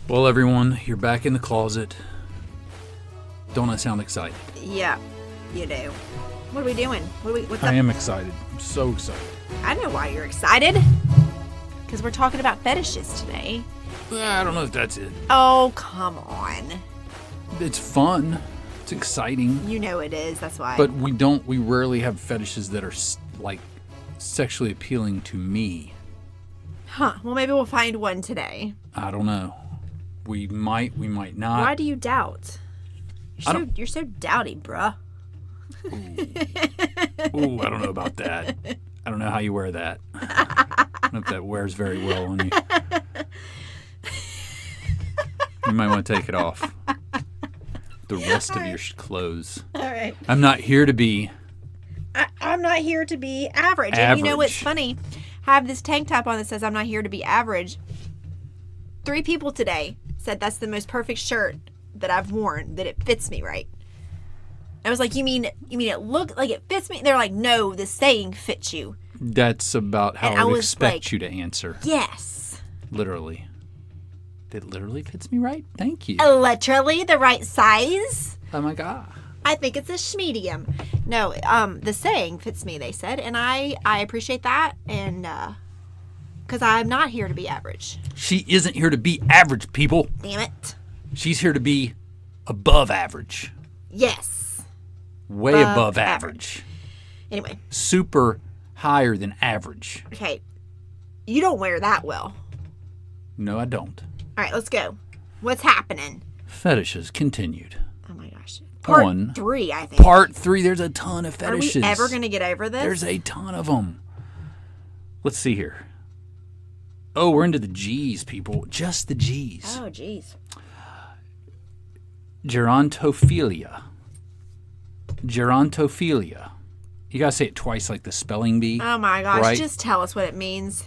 Well, everyone, you're back in the closet. Don't I sound excited? Yeah, you do. What are we doing? What's up? I am excited. I'm so excited. I know why you're excited. Because we're talking about fetishes today. I don't know if that's it. Oh, come on. It's fun. It's exciting. You know it is. That's why. But we rarely have fetishes that are like sexually appealing to me. Huh. Well, maybe we'll find one today. I don't know. We might not. Why do you doubt? You're so doubty, bruh. Ooh, I don't know about that. I don't know how you wear that. I don't know if that wears very well on you. You might want to take it off. The rest of your clothes. All right. I'm not here to be I'm not here to be average. And you know what's funny? I have this tank top on that says I'm not here to be average. 3 people today said that's the most perfect shirt that I've worn, that it fits me right. I was like, you mean it look like it fits me? They're like, no, the saying fits you. That's about how I would expect you to answer. Yes. Literally. It literally fits me right? Thank you. Literally the right size? Oh my God. I think it's a medium. No, the saying fits me, they said, and I appreciate that, and because I'm not here to be average. She isn't here to be average, people. Damn it. She's here to be above average. Yes. Way above average. Anyway. Super higher than average. Okay. You don't wear that well. No, I don't. All right, let's go. What's happening? Fetishes continued. Oh my gosh. Part 3, I think. Part 3. There's a ton of fetishes. Are we ever going to get over this? There's a ton of them. Let's see here. Oh, we're into the G's, people. Just the G's. Oh, geez. Gerontophilia. Gerontophilia. You got to say it twice like the spelling bee. Oh my gosh. Right? Just tell us what it means.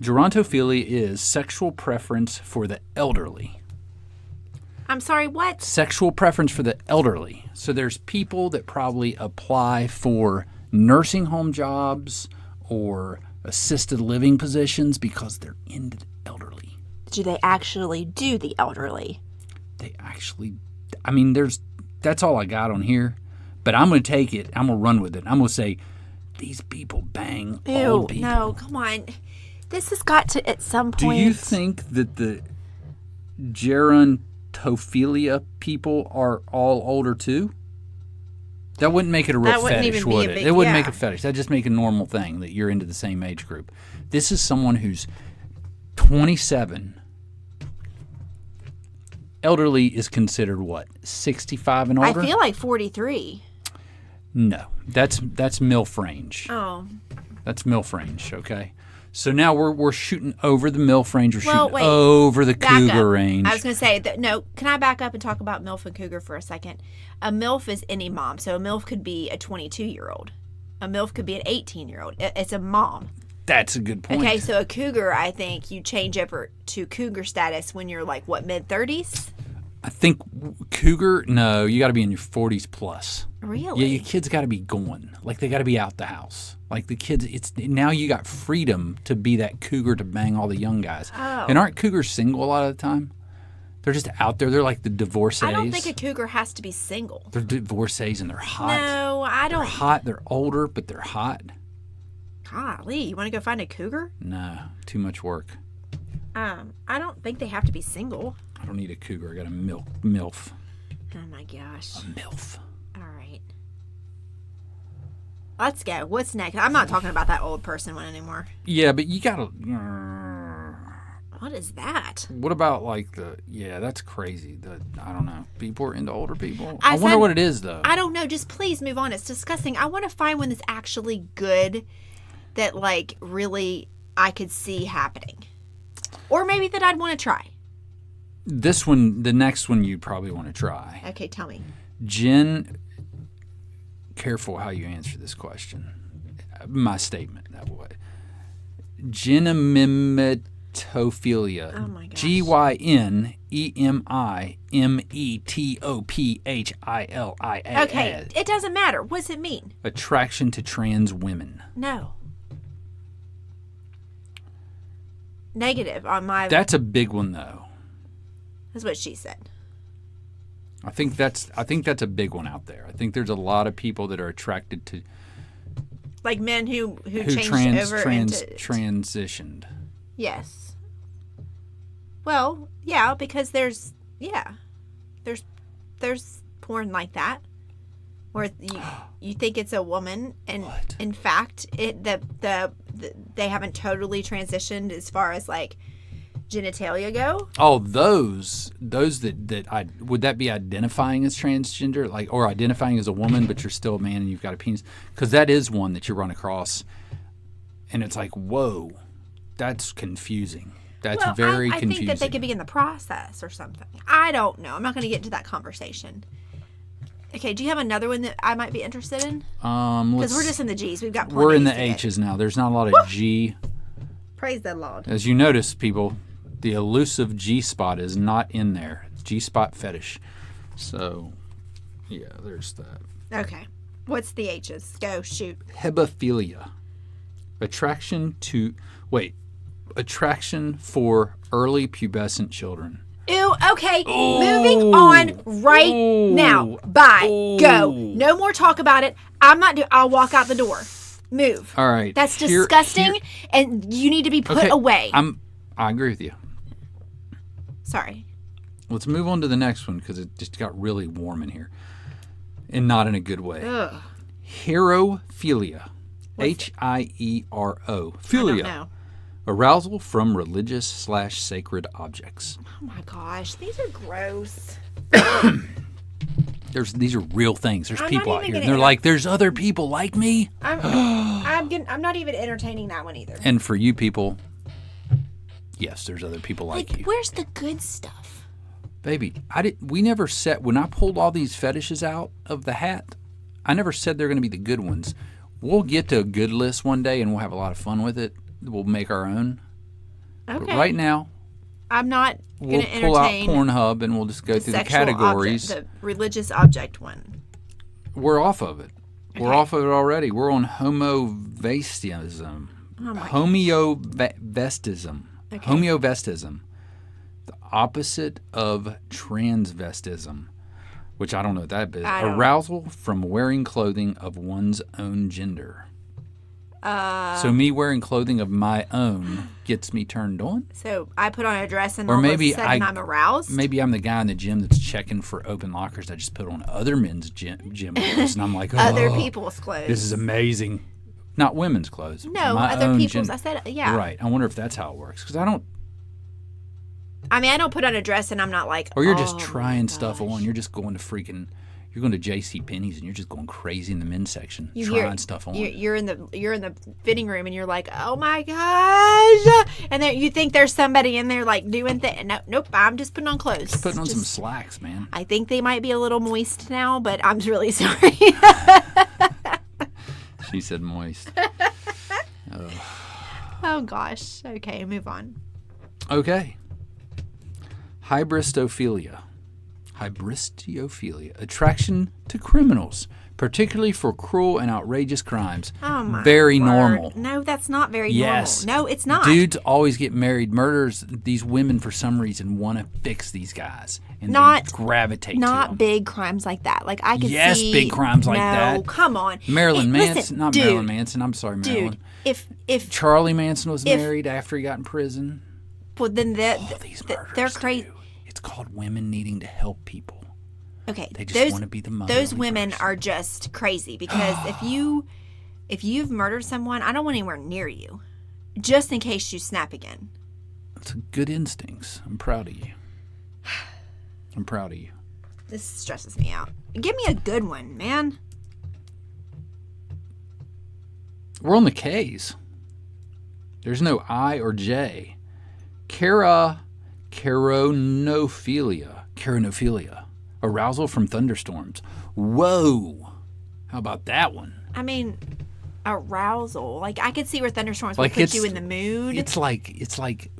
Gerontophilia is sexual preference for the elderly. I'm sorry, what? Sexual preference for the elderly. So there's people that probably apply for nursing home jobs or assisted living positions because they're into the elderly. Do they actually do the elderly? They actually, I mean, that's all I got on here. But I'm going to take it. I'm going to run with it. I'm going to say, these people bang old people. No, come on. This has got to, at some point. Do you think that the gerontophilia people are all older too? That wouldn't make it a real fetish, would it? It wouldn't make a fetish. That'd just make a normal thing that you're into the same age group. This is someone who's 27. Elderly is considered what? 65 and older? I feel like 43. No. That's MILF range. Oh. That's MILF range, okay? So now we're shooting over the MILF range. We're shooting over the cougar range. I was going to say, no, can I back up and talk about MILF and cougar for a second? A MILF is any mom. So a MILF could be a 22-year-old. A MILF could be an 18-year-old. It's a mom. That's a good point. Okay, so a cougar, I think you change over to cougar status when you're like, what, mid-30s? I think cougar, no, you got to be in your 40s plus. Really? Yeah, your kids got to be going. Like, they got to be out the house. Like, the kids, it's now you got freedom to be that cougar to bang all the young guys. Oh. And aren't cougars single a lot of the time? They're just out there. They're like the divorcees. I don't think a cougar has to be single. They're divorcees and they're hot. No, I don't. They're hot. They're older, but they're hot. Golly, you want to go find a cougar? No, too much work. I don't think they have to be single. I don't need a cougar. I got a MILF. Oh my gosh. A MILF. All right. Let's go. What's next? I'm not talking about that old person one anymore. Yeah, but you gotta. What is that? What about like that's crazy. I don't know. People are into older people. I wonder what it is though. I don't know. Just please move on. It's disgusting. I want to find one that's actually good, that like really I could see happening, or maybe that I'd want to try. This one, the next one, you'd probably want to try. Okay, tell me. Jen, careful how you answer this question. My statement that way. Genemitophilia. Oh my gosh. GYNEMETOPHILIA. Okay, it doesn't matter. What does it mean? Attraction to trans women. No. Negative on my. That's a big one though. That's what she said. I think that's a big one out there. I think there's a lot of people that are attracted to, like men who changed over into transitioned. Yes. Well, yeah, because there's porn like that where you think it's a woman, and what? In fact they haven't totally transitioned as far as like genitalia go. Oh, those that would that be identifying as transgender, like, or identifying as a woman but you're still a man and you've got a penis? Because that is one that you run across, and it's like, whoa, that's confusing. That's very confusing. I think that they could be in the process or something. I don't know. I'm not going to get into that conversation. Okay, do you have another one that I might be interested in? Because we're just in the G's. We've got plenty. We're in the H's now. There's not a lot of G. Praise the Lord. As you notice, people, the elusive G-spot is not in there. G-spot fetish. So, yeah, there's that. Okay. What's the H's? Go, shoot. Hebephilia. Attraction for early pubescent children. Ew, okay. Ooh. Moving on right now. Bye. Ooh. Go. No more talk about it. I'll walk out the door. Move. All right. That's disgusting, and you need to be put away. I agree with you. Sorry. Let's move on to the next one because it just got really warm in here, and not in a good way. Ugh. Herophilia. H-I-E-R-O. Philia. I don't know. Arousal from religious/sacred objects. Oh my gosh, these are gross. These are real things. There's people out here, and they're like, "There's other people like me." I'm not even entertaining that one either. And for you people, yes, there's other people like you. Where's the good stuff, baby? We never said, when I pulled all these fetishes out of the hat, I never said they're going to be the good ones. We'll get to a good list one day, and we'll have a lot of fun with it. We'll make our own. Okay. But right now, I'm not going to entertain. We'll pull out Pornhub and we'll just go through the categories. The religious object one. We're off of it. Okay. We're off of it already. We're on homovestism. Homeovestism. Okay. Homeovestism. The opposite of transvestism, which I don't know what that is. Arousal from wearing clothing of one's own gender. So me wearing clothing of my own gets me turned on? So I put on a dress and all of a sudden I'm aroused? Maybe I'm the guy in the gym that's checking for open lockers. I just put on other men's gym clothes, and I'm like, other people's clothes. This is amazing. Not women's clothes. No, other people's. I said, yeah. Right. I wonder if that's how it works. Because I don't put on a dress and I'm not like, or you're just trying stuff on. You're just going to you're going to J.C. Penney's and you're just going crazy in the men's section, trying stuff on. You're in the fitting room and you're like, oh my gosh, and then you think there's somebody in there like doing things. No, nope, I'm just putting on clothes. Just putting on some slacks, man. I think they might be a little moist now, but I'm really sorry. She said moist. Oh gosh. Okay, move on. Okay. Hybristophilia. Attraction to criminals, particularly for cruel and outrageous crimes. Oh my Very word. Normal. No, that's not very yes. normal. No, it's not. Dudes always get married. Murders, these women for some reason want to fix these guys. And they gravitate to them. Not big crimes like that. Like I could see. Yes, big crimes like that. No, come on. Marilyn Manson. Not Marilyn Manson. I'm sorry, Marilyn. Dude, if Charlie Manson was married after he got in prison. Well, then these murders, they're crazy. It's called women needing to help people. Okay, they just want to be the mother. Those women are just crazy because if you've murdered someone, I don't want anywhere near you, just in case you snap again. It's good instincts. I'm proud of you. This stresses me out. Give me a good one, man. We're on the K's. There's no I or J. Carinophilia. Arousal from thunderstorms. Whoa. How about that one? I mean, arousal. Like, I could see where thunderstorms would put you in the mood. It's like,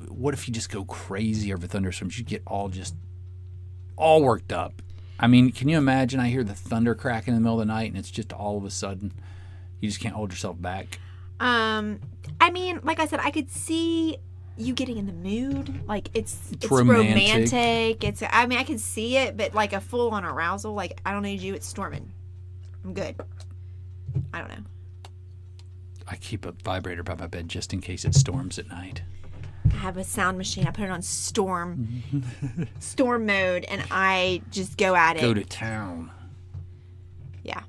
what if you just go crazy over thunderstorms? You get all worked up. I mean, can you imagine? I hear the thunder crack in the middle of the night, and it's just all of a sudden, you just can't hold yourself back. I mean, like I said, I could see you getting in the mood. Like, it's romantic. I mean, I can see it, but like a full-on arousal, like, I don't need you, it's storming. I'm good. I don't know. I keep a vibrator by my bed just in case it storms at night. I have a sound machine. I put it on storm mode, and I just go at it. Go to town. Yeah.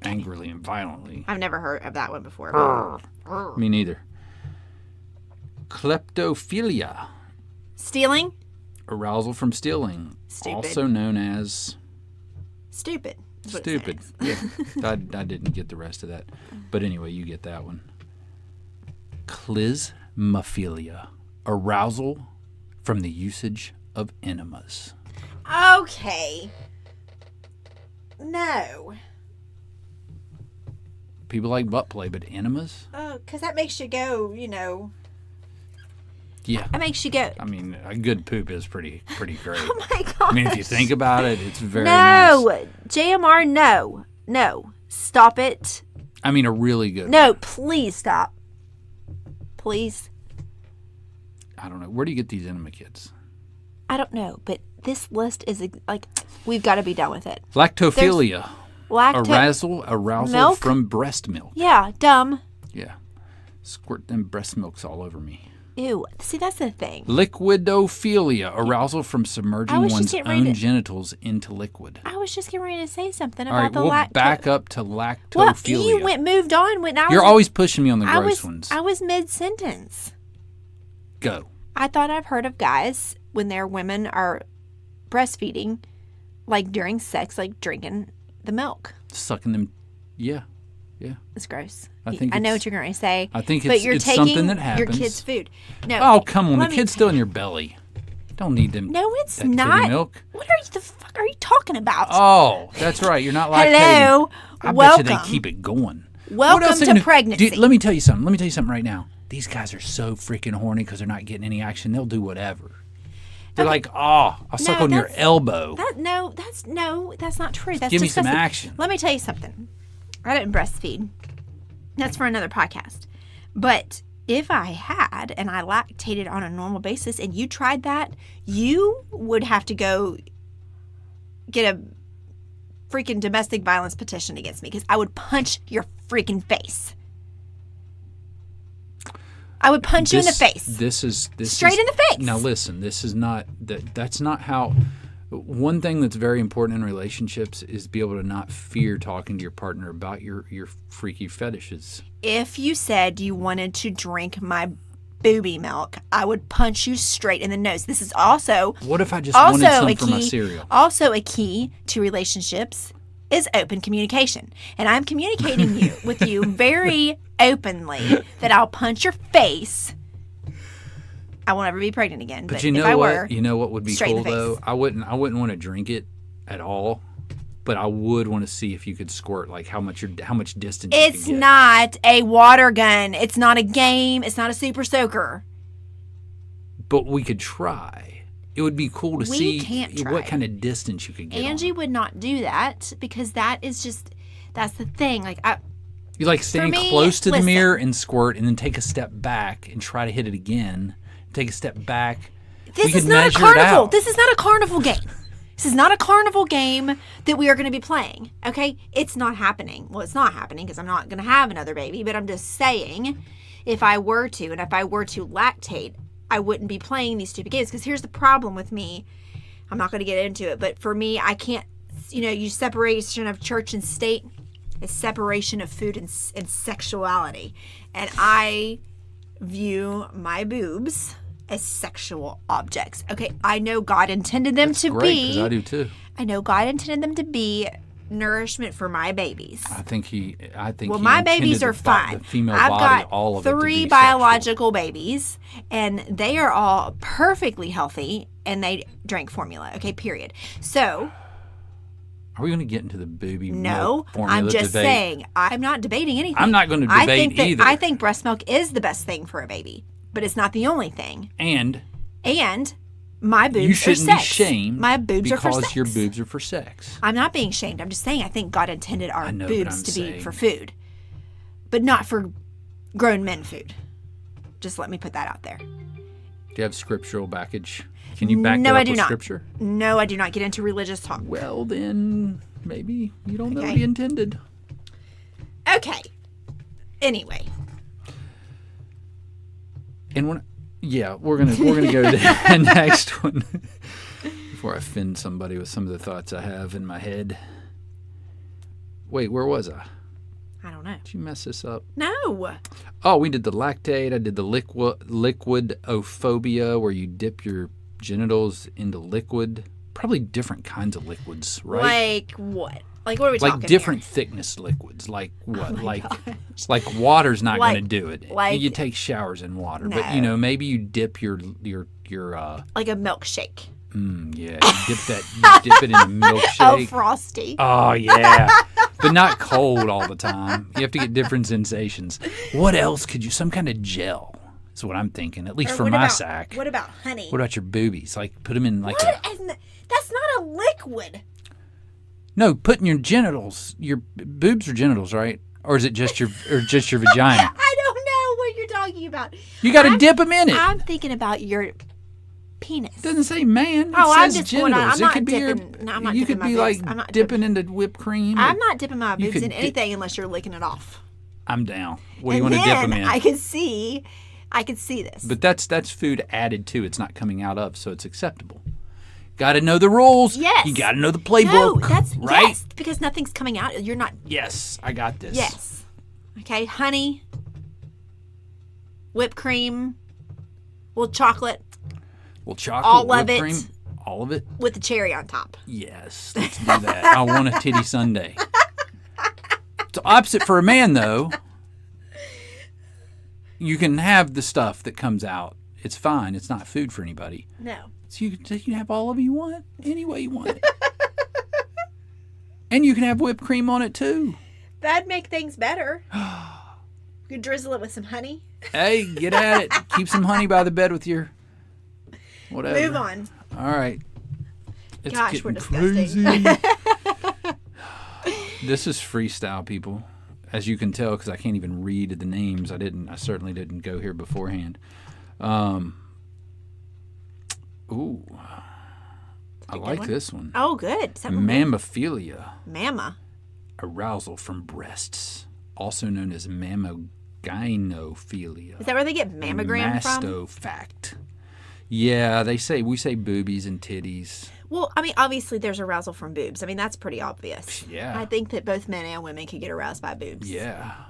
Angrily and violently. I've never heard of that one before. Me neither. Kleptophilia. Stealing? Arousal from stealing. Stupid. Also known as... Stupid. Stupid. Yeah. I didn't get the rest of that. But anyway, you get that one. Klismaphilia. Arousal from the usage of enemas. Okay. No. People like butt play, but enemas? Oh, because that makes you go, Yeah. That makes you go. I mean, a good poop is pretty great. Oh my God. I mean, if you think about it, it's very nice. No. JMR, no. No. Stop it. I mean, a really good No, please stop. Please. I don't know. Where do you get these enema kits? I don't know, but this list is like, we've got to be done with it. Lactophilia. Arousal milk? From breast milk. Yeah, dumb. Yeah. Squirt them breast milks all over me. Ew. See, that's the thing. Liquidophilia. Arousal from submerging one's own genitals into liquid. I was just getting ready to say something all about right, we'll back up to lactophilia. Well, you moved on. You're always pushing me on the gross ones. I was mid-sentence. Go. I thought I've heard of guys when their women are breastfeeding, like during sex, like drinking the milk. Sucking them. Yeah. Yeah. It's gross. I know what you're going to say. I think but you're taking something that happens. Your kid's food. No. Oh, come on. The kid's still in your belly. Don't need them. No, it's not. Milk. What the fuck are you talking about? Oh, that's right. You're not lactating. Hello. I Welcome. bet you they keep it going. Welcome to pregnancy. Dude, let me tell you something right now. These guys are so freaking horny because they're not getting any action. They'll do whatever. They're like, I'll suck on your elbow. That's not true. That's Give me disgusting. some action. Let me tell you something. I didn't breastfeed. That's for another podcast. But if I had and I lactated on a normal basis and you tried that, you would have to go get a freaking domestic violence petition against me because I would punch your freaking face. I would punch you in the face. This is straight in the face. Now listen, this is not that's not how. One thing that's very important in relationships is to be able to not fear talking to your partner about your freaky fetishes. If you said you wanted to drink my booby milk, I would punch you straight in the nose. This is also... What if I just wanted some for my cereal? Also a key to relationships is open communication. And I'm communicating with you very openly that I'll punch your face. I won't ever be pregnant again. But you know if I what? were, you know what would be cool though? I wouldn't want to drink it at all, but I would want to see if you could squirt, like how much distance. It's not a water gun. It's not a game. It's not a super soaker. But we could try. It would be cool to see what kind of distance you could get. Angie would not do that because that's the thing. Like you like stand close to the mirror and squirt, and then take a step back and try to hit it again. Take a step back. This is not a carnival. This is not a carnival game. This is not a carnival game that we are going to be playing. Okay? It's not happening. Well, it's not happening because I'm not going to have another baby, but I'm just saying if I were to lactate, I wouldn't be playing these stupid games because here's the problem with me. I'm not going to get into it, but for me, I can't, you separation of church and state is separation of food and sexuality. And I view my boobs as sexual objects. Okay, I know God intended them to be. Because I do too. I know God intended them to be nourishment for my babies. I think he my babies are fine. The female I've body, got all of 3 biological babies, and they are all perfectly healthy, and they drank formula. Okay, period. So. Are we going to get into the booby milk formula I'm just debate? Saying. I'm not debating anything. I'm not going to debate either. I think breast milk is the best thing for a baby, but it's not the only thing. And my boobs you shouldn't are be shamed. My boobs are for sex. Because your boobs are for sex. I'm not being shamed. I'm just saying I think God intended our boobs to be for food, but not for grown men food. Just let me put that out there. you have scriptural backage? Can you back that up with scripture? No, I do not get into religious talk. Well, then maybe you don't know the intended. Okay. Anyway. And we're gonna go to the next one before I offend somebody with some of the thoughts I have in my head. Wait, where was I? I don't know. Did you mess this up? No. Oh, we did the lactate. I did the liquidophobia, where you dip your genitals into liquid. Probably different kinds of liquids, right? Like what? Like what are we talking Like different here? Thickness liquids. Like what? Oh like gosh. like water's not going to do it. Like, you take showers in water, no. but maybe you dip your like a milkshake. Yeah, you dip it in a milkshake. Oh, frosty. Oh yeah. But not cold all the time. You have to get different sensations. What else could you? Some kind of gel is what I'm thinking. At least for my sack. What about honey? What about your boobies? Like put them in like that's not a liquid. No, put in your genitals. Your boobs are genitals, right? Or is it just your vagina? I don't know what you're talking about. You got to dip them in it. I'm thinking about your penis. It doesn't say man. It I'm says just genitals. going on. I'm it not could dipping. be No, I'm not you dipping could be my boobs. like I'm not dipping into whipped cream. I'm not dipping my boobs in could anything unless you're licking it off. I'm down. What do you want to dip them in? I can see this. But that's food added to. It's not coming out of, so it's acceptable. Got to know the rules. Yes. You got to know the playbook. No, that's right. Yes, because nothing's coming out. You're not. Yes, I got this. Yes. Okay, honey, whipped cream, chocolate. Well, chocolate, all of whipped it. cream, all of it. With the cherry on top. Yes, let's do that. I want a titty sundae. It's opposite for a man, though. You can have the stuff that comes out. It's fine. It's not food for anybody. No. So you can have all of it you want, any way you want it. And you can have whipped cream on it, too. That'd make things better. You could drizzle it with some honey. Hey, get at it. Keep some honey by the bed with your whatever. Move on. All right. It's Gosh, we're disgusting. disgusting. This is freestyle, people. As you can tell, because I can't even read the names. I certainly didn't go here beforehand. Ooh. I like this one. Oh, good. Mammophilia. Mamma. Arousal from breasts, also known as mammogynophilia. Is that where they get mammogram from? Mastofact. Yeah, we say boobies and titties. Well, I mean, obviously there's arousal from boobs. I mean, that's pretty obvious. Yeah. I think that both men and women can get aroused by boobs. Yeah. I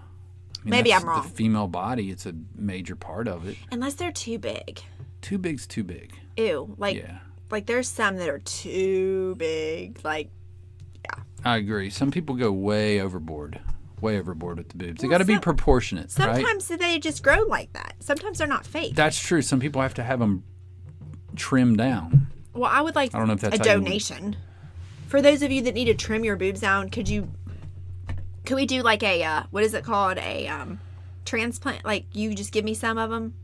mean, Maybe I'm wrong. The female body, it's a major part of it. Unless they're too big. Too big's too big. Ew. Yeah. Like there's some that are too big. Like, yeah. I agree. Some people go way overboard with the boobs. They got to be proportionate, sometimes right? they just grow like that. Sometimes they're not fake. That's true. Some people have to have them trimmed down. Well, I would like I don't know if that's a donation. For those of you that need to trim your boobs down, could we do like a, what is it called? A transplant? Like you just give me some of them?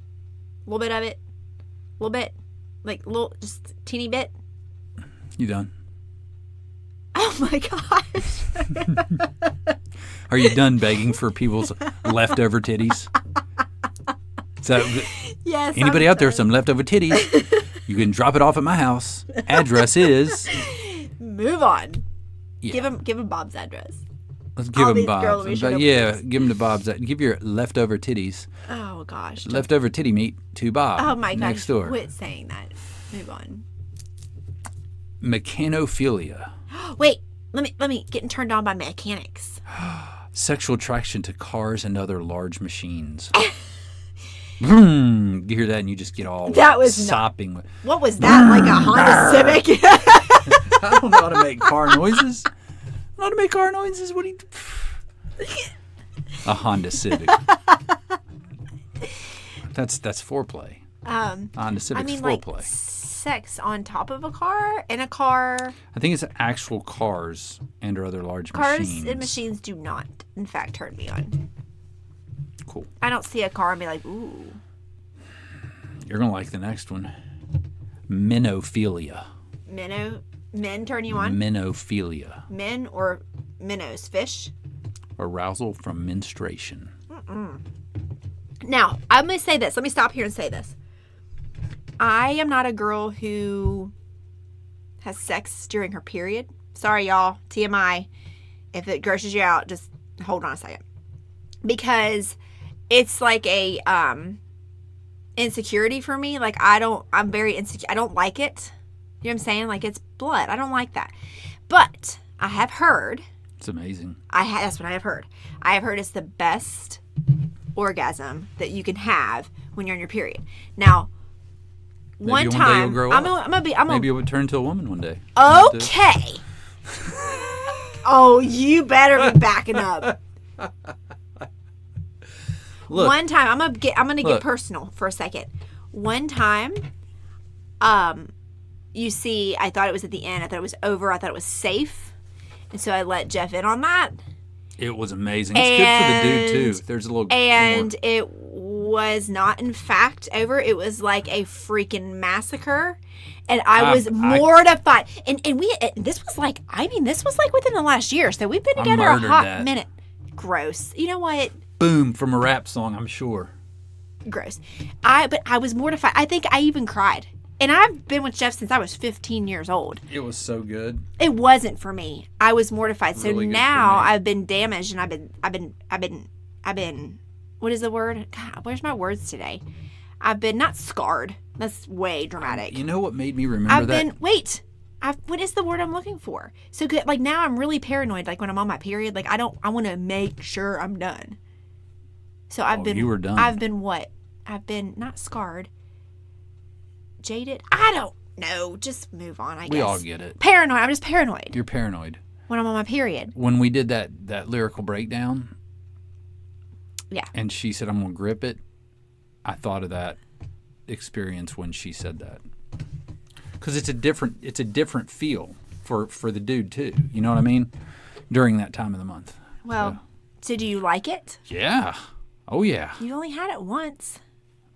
A little bit of it? A little bit? Like just teeny bit? You done? Oh my gosh. Are you done begging for people's leftover titties? So, yes. Anybody out there, some leftover titties, you can drop it off at my house. Address is. Move on. Yeah. Give him Bob's address. Let's give him Bob's. Yeah, give him to Bob's. Give your leftover titties. Oh gosh. Leftover titty meat to Bob. Oh my gosh. Next door. Quit saying that. Move on. Mechanophilia. Wait. Let me getting turned on by mechanics. Sexual attraction to cars and other large machines. You hear that and you just get all sopping. What was that? Like a Honda Civic? I don't know how to make car noises. I don't know how to make car noises. What do you? A Honda Civic. That's foreplay. Honda Civic's foreplay. Like sex on top of a car, in a car. I think it's actual cars and or other large machines. Cars and machines do not, in fact, turn me on. Cool. I don't see a car and be like, ooh. You're gonna like the next one. Minophilia. Men turn you on? Minophilia. Men or minnows, fish? Arousal from menstruation. Now, I'm going to say this. Let me stop here and say this. I am not a girl who has sex during her period. Sorry, y'all. TMI. If it grosses you out, just hold on a second. Because it's like a insecurity for me. Like, I'm very insecure. I don't like it. You know what I'm saying? Like, it's blood. I don't like that. But I have heard. It's amazing. That's what I have heard. I have heard it's the best orgasm that you can have when you're on your period. Now, maybe one time, maybe you'll turn into a woman one day. Okay. Oh, you better be backing up. Look, one time, I'm gonna get personal for a second. One time, you see, I thought it was at the end. I thought it was over. I thought it was safe, and so I let Jeff in on that. It was amazing. It's good for the dude too. There's a little. And more. It was not, in fact, over. It was like a freaking massacre, and I was mortified. And this was like within the last year. So we've been together a hot minute. Gross. You know what? Boom, from a rap song, I'm sure. Gross. But I was mortified. I think I even cried. And I've been with Jeff since I was 15 years old. It was so good. It wasn't for me. I was mortified. So really now I've been damaged, and I've been. What is the word? God, where's my words today? I've been not scarred. That's way dramatic. You know what made me remember that? What is the word I'm looking for? So good. Like, now I'm really paranoid. Like, when I'm on my period, like, I want to make sure I'm done. So you were done. I've been what? I've been not scarred. Jaded? I don't know. Just move on, I guess. We all get it. Paranoid. I'm just paranoid. You're paranoid. When I'm on my period. When we did that lyrical breakdown. Yeah. And she said, I'm going to grip it. I thought of that experience when she said that. Because it's a different feel for the dude too. You know what I mean? During that time of the month. Well, so do you like it? Yeah. Oh, yeah. You only had it once.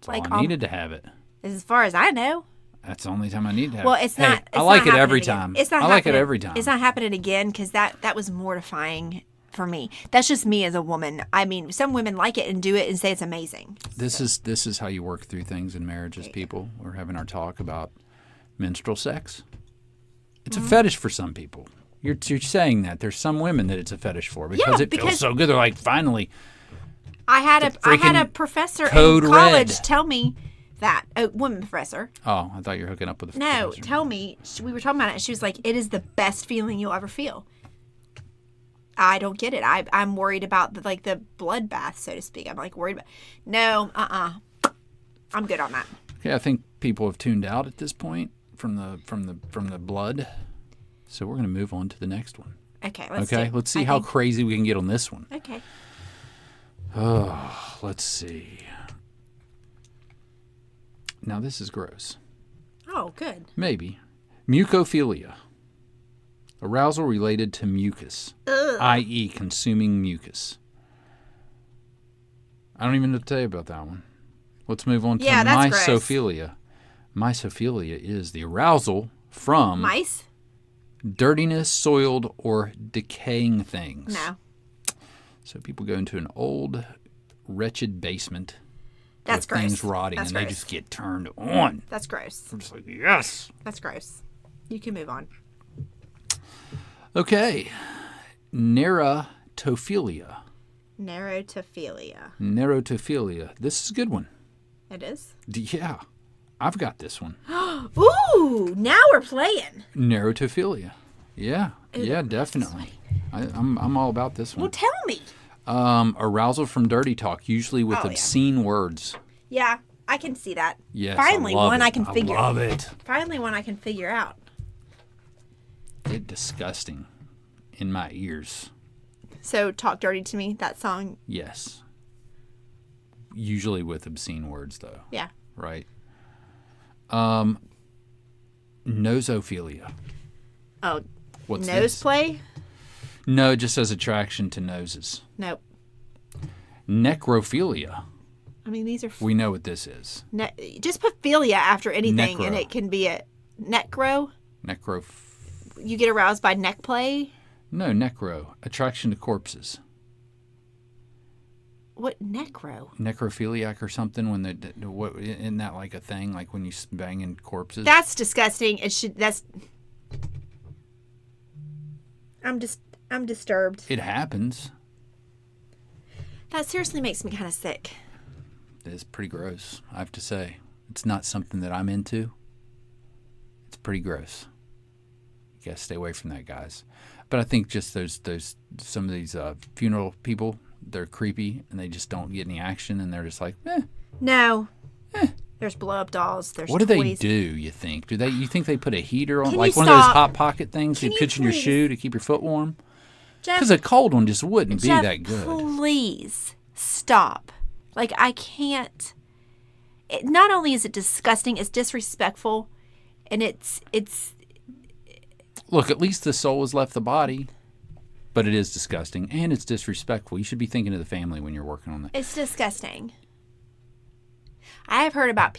That's all I needed to have it. As far as I know. That's the only time I need to have it. Well, it's not. I like it every time. I like it every time. It's not happening again because that was mortifying for me. That's just me as a woman. I mean, some women like it and do it and say it's amazing. This is how you work through things in marriages, people. We're having our talk about menstrual sex. It's a fetish for some people. You're saying that there's some women that it's a fetish for because it feels so good. They're like, finally. I had a professor in college tell me that, a woman professor. Oh, I thought you were hooking up with a No, professor. tell me. We were talking about it. And she was like, it is the best feeling you'll ever feel. I don't get it. I'm worried about the bloodbath, so to speak. I'm like worried about. No, I'm good on that. Okay, I think people have tuned out at this point from the blood, so we're going to move on to the next one. Okay, let's see how crazy we can get on this one. Okay. Oh, let's see. Now this is gross. Oh, good. Maybe. Mucophilia. Arousal related to mucus, i.e. consuming mucus. I don't even know what to tell you about that one. Let's move on to mysophilia. Mysophilia is the arousal from mice, dirtiness, soiled, or decaying things. No. So people go into an old, wretched basement. That's gross. Things rotting, That's and gross. they just get turned on. That's gross. I'm just like, yes. That's gross. You can move on. Okay. Nerotophilia. Nerotophilia. This is a good one. It is? Yeah. I've got this one. Ooh, now we're playing. Nerotophilia. Yeah. Ooh, yeah, definitely. I'm all about this one. Well, tell me. Arousal from dirty talk, usually with obscene words. Yeah, I can see that. Yes, Finally, I can figure. I love it. Finally, one I can figure out. It's disgusting in my ears. So, Talk Dirty to Me, that song? Yes. Usually with obscene words, though. Yeah. Right. Nosophilia. Oh, what's nose this? Play? No, it just says attraction to noses. Nope. Necrophilia. I mean, these are... We know what this is. Just put philia after anything, and it can be a necro. You get aroused by neck play? No, necro. Attraction to corpses. What necro? Necrophiliac or something? When what isn't that like a thing? Like when you banging corpses? That's disgusting. I'm disturbed. It happens. That seriously makes me kind of sick. It's pretty gross, I have to say. It's not something that I'm into. It's pretty gross. You gotta stay away from that, guys. But I think just there's some of these funeral people, they're creepy and they just don't get any action and they're just like, No. There's blow up dolls. There's what do toys. they do, you think? You think they put a heater on, Can like you one of those stop? hot pocket things you put in your shoe to keep your foot warm? Because a cold one just wouldn't be that good. Please stop. Like, I can't. Not only is it disgusting, it's disrespectful, and it's. Look, at least the soul has left the body, but it is disgusting and it's disrespectful. You should be thinking of the family when you're working on that. It's disgusting. I've heard about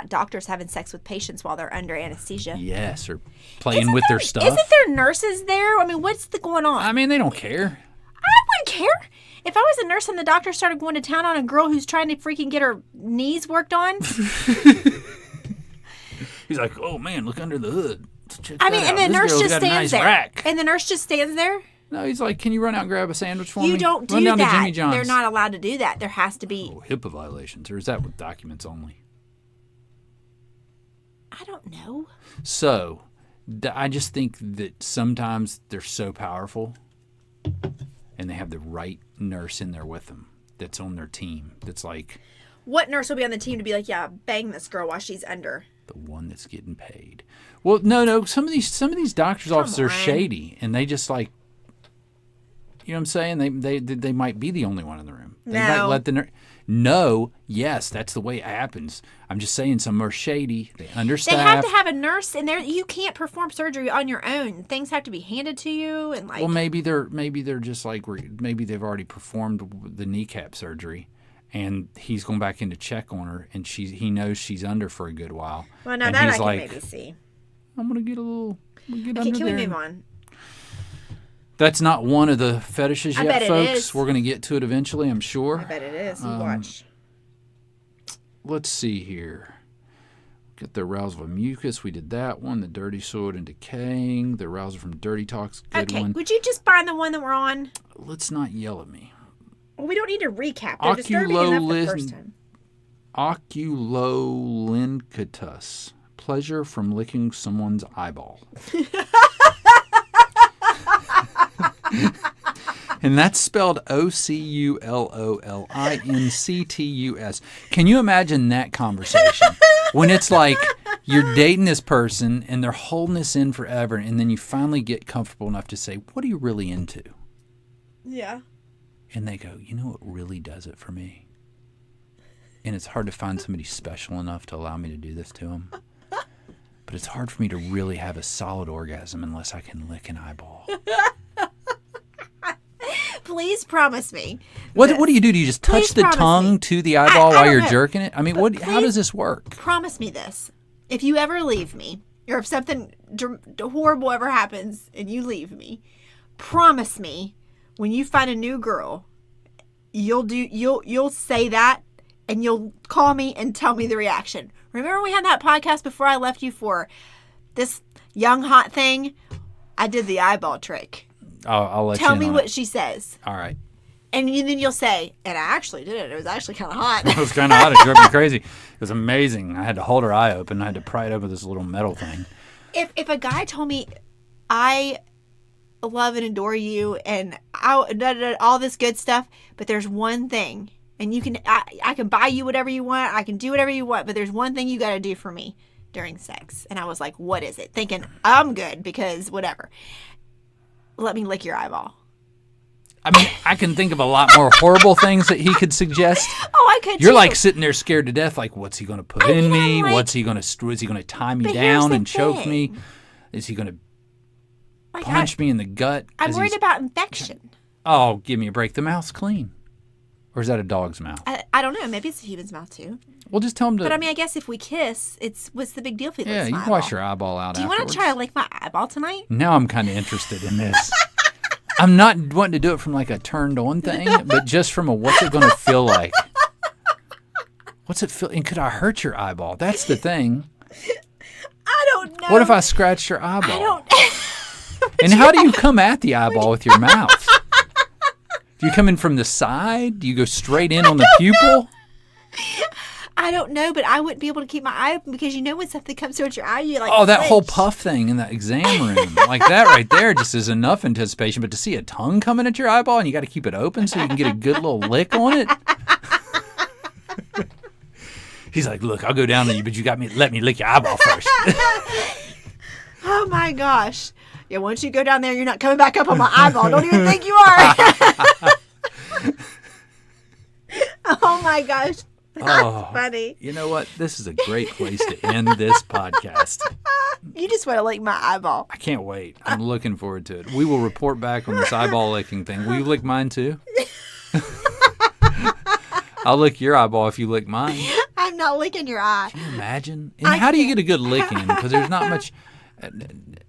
doctors having sex with patients while they're under anesthesia. Yes, or playing with their stuff. Isn't there nurses there? I mean, what's going on? I mean, they don't care. I wouldn't care. If I was a nurse and the doctor started going to town on a girl who's trying to freaking get her knees worked on. He's like, oh man, look under the hood. I mean, and the nurse just stands there. And the nurse just stands there? No, he's like, can you run out and grab a sandwich for me? You don't do Run down that. To Jimmy John's. They're not allowed to do that. There has to be... HIPAA violations. Or is that with documents only? I don't know. So, I just think that sometimes they're so powerful and they have the right nurse in there with them that's on their team. That's like... What nurse will be on the team to be like, yeah, bang this girl while she's under? The one that's getting paid. Well, no. Some of these doctors' offices are shady, and they just like, you know what I'm saying? They might be the only one in the room. They might let the nurse. No, yes, that's the way it happens. I'm just saying some are shady. They understaff. They have to have a nurse in there. You can't perform surgery on your own. Things have to be handed to you, and like. Well, maybe they're just like maybe they've already performed the kneecap surgery. And he's going back in to check on her, and he knows she's under for a good while. Well, now and that he's I can like, maybe see. I'm going to get under Can there. we move on? That's not one of the fetishes I yet, bet it folks. is. We're going to get to it eventually, I'm sure. I bet it is. You watch. Let's see here. Get the arousal of mucus. We did that one. The dirty, soiled, and decaying. The arousal from dirty talks. Good one. Would you just find the one that we're on? Let's not yell at me. Well, we don't need to recap. They're disturbing enough the first time. Oculolincatus. Pleasure from licking someone's eyeball. And that's spelled Oculolincatus. Can you imagine that conversation? When it's like you're dating this person and they're holding this in forever, and then you finally get comfortable enough to say, what are you really into? Yeah. And they go, you know what really does it for me? And it's hard to find somebody special enough to allow me to do this to them. But it's hard for me to really have a solid orgasm unless I can lick an eyeball. Please promise me. What do you do? Do you just touch the tongue to the eyeball while you're jerking it? I mean, how does this work? Promise me this. If you ever leave me, or if something horrible ever happens and you leave me, promise me when you find a new girl, you'll say that and you'll call me and tell me the reaction. Remember we had that podcast before I left you for this young hot thing? I did the eyeball trick. I'll let you Tell me what she says. All right. And then you'll say, and I actually did it. It was actually kind of hot. It was kind of hot. It drove me crazy. It was amazing. I had to hold her eye open. I had to pry it open with this little metal thing. If a guy told me, I love and adore you and all this good stuff, but there's one thing, and I can buy you whatever you want, I can do whatever you want, but there's one thing you got to do for me during sex. And I was like, what is it? Thinking, I'm good because whatever. Let me lick your eyeball. I mean, I can think of a lot more horrible things that he could suggest. Oh, I could. You're too. like sitting there scared to death. Like, what's he going to put in me? Like, is he going to tie me down and choke me? Is he going to punch me in the gut? I'm worried about infection. Oh, give me a break. The mouth's clean. Or is that a dog's mouth? I don't know. Maybe it's a human's mouth too. Well, just tell him to. But I mean, I guess if we kiss, what's the big deal if he licks my eyeball? Yeah, you wash your eyeball out. Do you want to try to lick my eyeball tonight? Now I'm kind of interested in this. I'm not wanting to do it from like a turned on thing, but just from a what's it going to feel like? What's it feel? And could I hurt your eyeball? That's the thing. I don't know. What if I scratched your eyeball? I don't. And how do you come at the eyeball with your mouth? Do you come in from the side? Do you go straight in on the pupil? Know. I don't know, but I wouldn't be able to keep my eye open because when something comes towards your eye, you like. Oh, that whole puff thing in that exam room, like that right there, just is enough anticipation. But to see a tongue coming at your eyeball and you got to keep it open so you can get a good little lick on it. He's like, "Look, I'll go down on you, but you got me. Let me lick your eyeball first." Oh my gosh! Yeah, once you go down there, you're not coming back up on my eyeball. Don't even think you are. Oh my gosh. That's funny. You know what? This is a great place to end this podcast. You just want to lick my eyeball. I can't wait. I'm looking forward to it. We will report back on this eyeball licking thing. Will you lick mine too? I'll lick your eyeball if you lick mine. I'm not licking your eye. Can you imagine? And how do you get a good lick in? Because there's not much.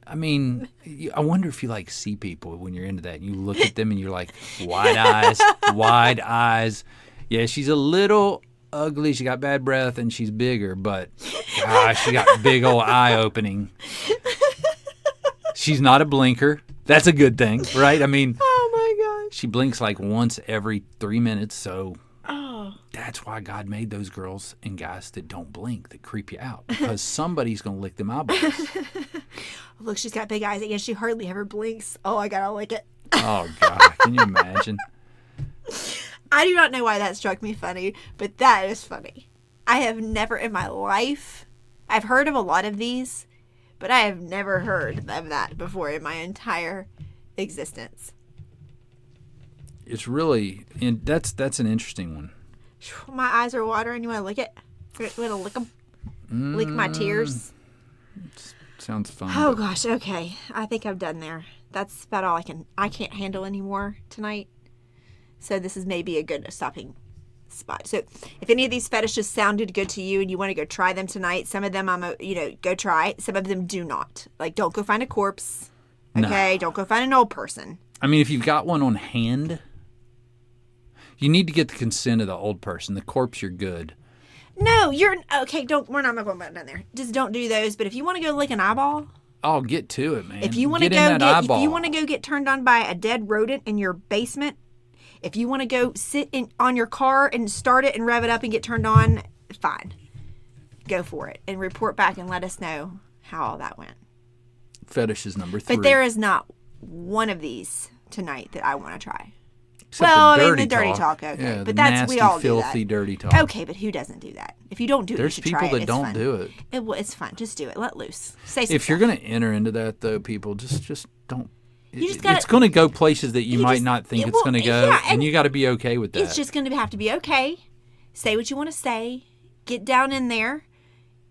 I mean, I wonder if you like see people when you're into that and you look at them and you're like, wide eyes. Yeah, she's a little ugly. She got bad breath and she's bigger, but gosh, she got big old eye opening. She's not a blinker. That's a good thing, right? I mean, oh my gosh. She blinks like once every 3 minutes, so that's why God made those girls and guys that don't blink, that creep you out, because somebody's going to lick them eyeballs. Look, she's got big eyes, and she hardly ever blinks. Oh, I got to lick it. Oh, God. Can you imagine? I do not know why that struck me funny, but that is funny. I have never in my life, I've heard of a lot of these, but I have never heard of that before in my entire existence. It's really, and that's an interesting one. My eyes are watering. You want to lick it? You want to lick them? Lick my tears? Sounds fun. Oh, gosh. Okay. I think I'm done there. That's about all I can't handle anymore tonight. So this is maybe a good stopping spot. So if any of these fetishes sounded good to you and you want to go try them tonight, some of them go try. Some of them do not. Like, don't go find a corpse. Okay? No. Don't go find an old person. I mean, if you've got one on hand, you need to get the consent of the old person. The corpse, you're good. No, you're okay. We're not going back down there. Just don't do those. But if you want to go lick an eyeball, oh, get to it, man. If you want to go get turned on by a dead rodent in your basement, if you want to go sit on your car and start it and rev it up and get turned on, fine, go for it and report back and let us know how all that went. Fetish is number 3. But there is not one of these tonight that I want to try. Except the dirty talk. Okay, yeah, but that's nasty, we all filthy, do that. dirty talk. Okay, but who doesn't do that? If you don't do it, there's you should people try it. that It's don't fun. do it. It's fun. Just do it. Let loose. Say something. If you're going to enter into that, though, people just don't. It's going to go places that you might not think it's going to go, and you got to be okay with that. It's just going to have to be okay. Say what you want to say. Get down in there,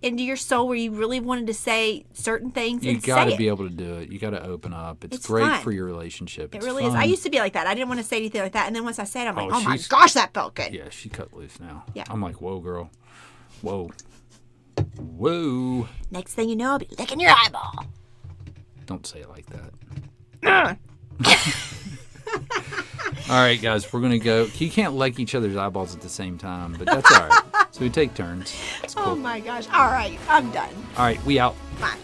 into your soul where you really wanted to say certain things. You got to be able to do it. You got to open up. It's great fun. for your relationship. It really is. I used to be like that. I didn't want to say anything like that, and then once I said it, I'm like, oh my gosh, that felt good. Yeah, she cut loose now. Yeah. I'm like, whoa, girl. Whoa. Whoa. Next thing you know, I'll be licking your eyeball. Don't say it like that. All right, guys, we're going to go. You can't lick each other's eyeballs at the same time, but that's all right. So we take turns. It's cool. Oh, my gosh. All right, I'm done. All right, we out. Bye.